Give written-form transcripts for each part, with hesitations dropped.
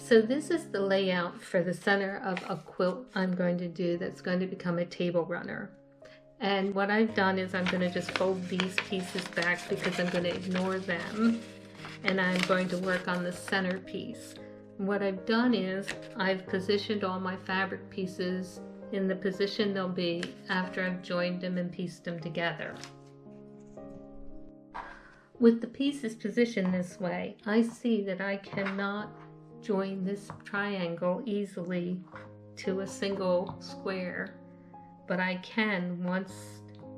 So this is the layout for the center of a quilt I'm going to do that's going to become a table runner. And what I've done is I'm going to just fold these pieces back because I'm going to ignore them. And I'm going to work on the center piece. What I've done is I've positioned all my fabric pieces in the position they'll be after I've joined them and pieced them together. With the pieces positioned this way, I see that I cannot join this triangle easily to a single square, but I can once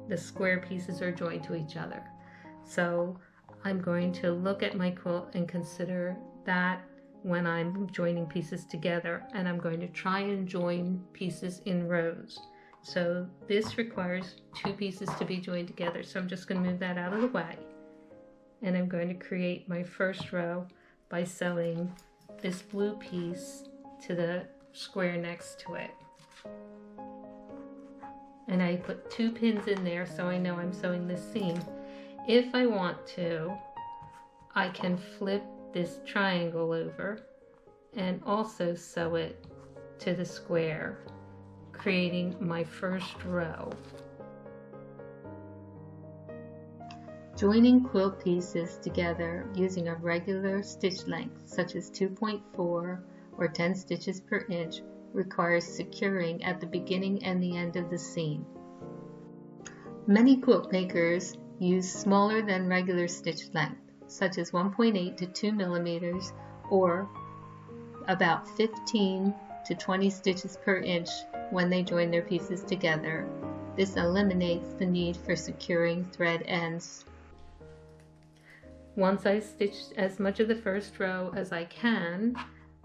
the square pieces are joined to each other. So I'm going to look at my quilt and consider that when I'm joining pieces together, and I'm going to try and join pieces in rows. So this requires two pieces to be joined together, so I'm just going to move that out of the way, and I'm going to create my first row by sewing this blue piece to the square next to it. And I put 2 pins in there so I know I'm sewing this seam. If I want to, I can flip this triangle over and also sew it to the square, creating my first row. Joining quilt pieces together using a regular stitch length, such as 2.4 or 10 stitches per inch, requires securing at the beginning and the end of the seam. Many quilt makers use smaller than regular stitch length, such as 1.8 to 2 millimeters, or about 15 to 20 stitches per inch when they join their pieces together. This eliminates the need for securing thread ends. Once I stitched as much of the first row as I can,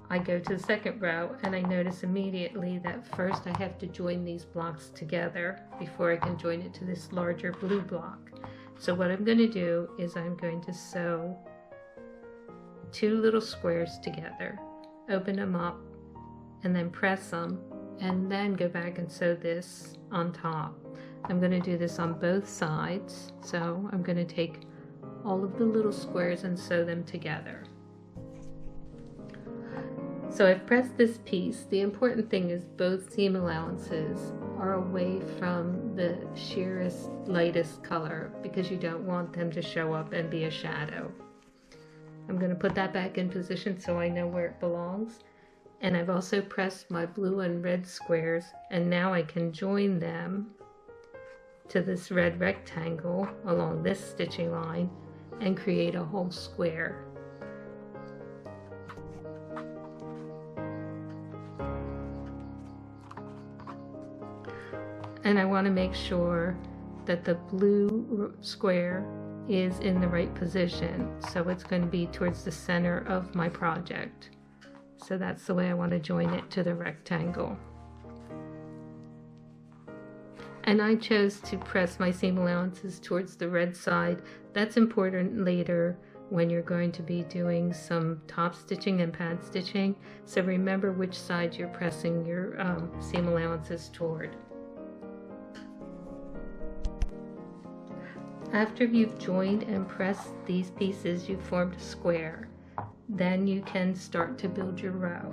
I go to the second row and I notice immediately that first I have to join these blocks together before I can join it to this larger blue block. So what I'm going to do is I'm going to sew 2 little squares together, open them up, and then press them, and then go back and sew this on top. I'm going to do this on both sides, so I'm going to take all of the little squares and sew them together. So I've pressed this piece. The important thing is both seam allowances are away from the sheerest, lightest color because you don't want them to show up and be a shadow. I'm going to put that back in position so I know where it belongs. And I've also pressed my blue and red squares, and now I can join them to this red rectangle along this stitching line and create a whole square. And I want to make sure that the blue square is in the right position, so it's going to be towards the center of my project. So that's the way I want to join it to the rectangle. And I chose to press my seam allowances towards the red side. That's important later when you're going to be doing some top stitching and pad stitching. So remember which side you're pressing your seam allowances toward. After you've joined and pressed these pieces, you've formed a square. Then you can start to build your row.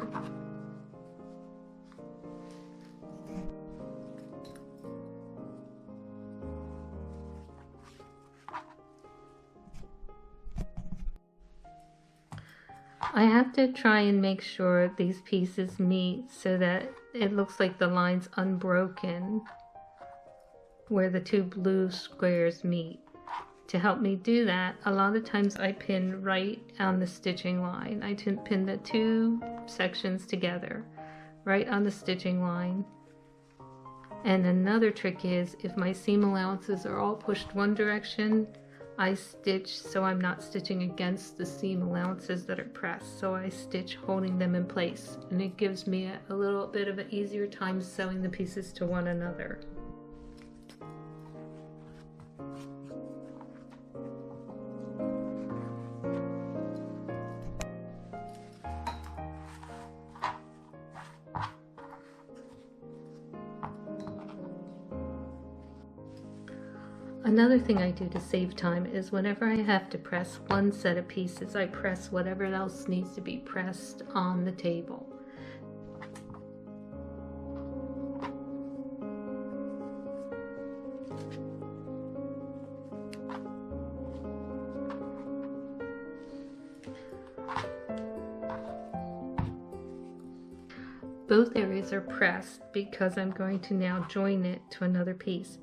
I have to try and make sure these pieces meet so that it looks like the line's unbroken where the 2 blue squares meet. To help me do that, a lot of times I pin right on the stitching line. I pin the 2 sections together right on the stitching line. And another trick is, if my seam allowances are all pushed one direction, I stitch so I'm not stitching against the seam allowances that are pressed. So I stitch holding them in place, and it gives me a little bit of an easier time sewing the pieces to one another. Another thing I do to save time is whenever I have to press one set of pieces, I press whatever else needs to be pressed on the table. Both areas are pressed because I'm going to now join it to another piece.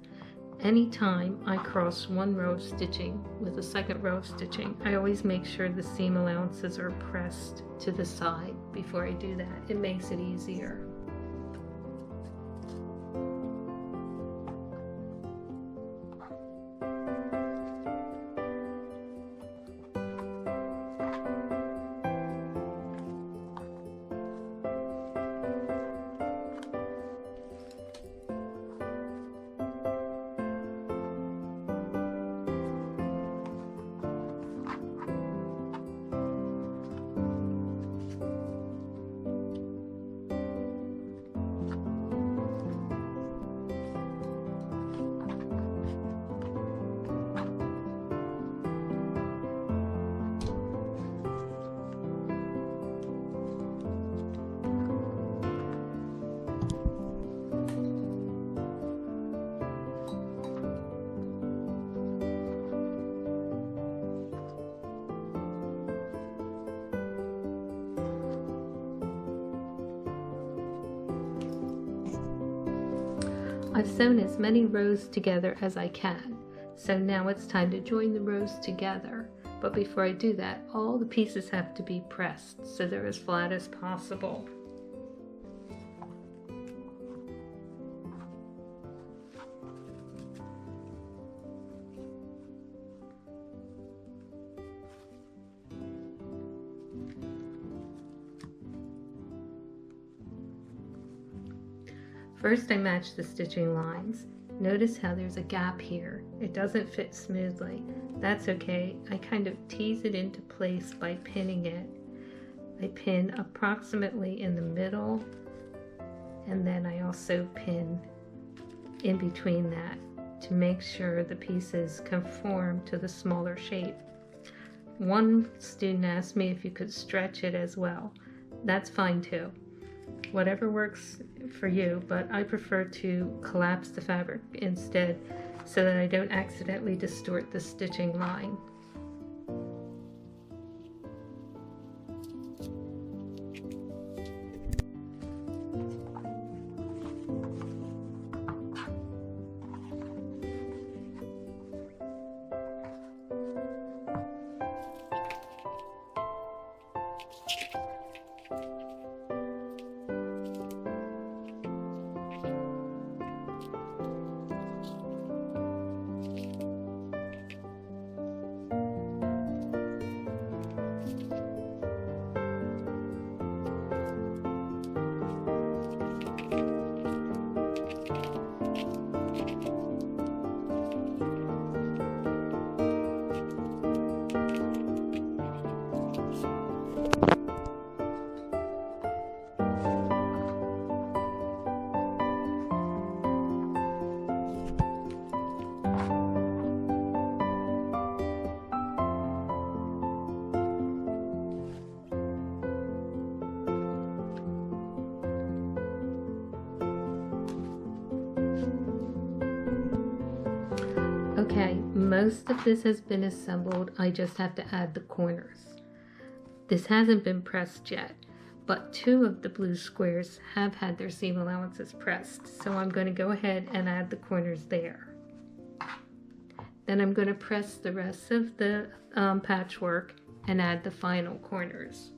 Anytime I cross one row of stitching with a second row of stitching, I always make sure the seam allowances are pressed to the side before I do that. It makes it easier. I've sewn as many rows together as I can, so now it's time to join the rows together. But before I do that, all the pieces have to be pressed so they're as flat as possible. First I match the stitching lines. Notice how there's a gap here. It doesn't fit smoothly. That's okay. I kind of tease it into place by pinning it. I pin approximately in the middle, and then I also pin in between that to make sure the pieces conform to the smaller shape. One student asked me if you could stretch it as well. That's fine too. Whatever works for you, but I prefer to collapse the fabric instead so that I don't accidentally distort the stitching line. Okay, most of this has been assembled. I just have to add the corners. This hasn't been pressed yet, but two of the blue squares have had their seam allowances pressed, so I'm going to go ahead and add the corners there. Then I'm going to press the rest of the patchwork and add the final corners.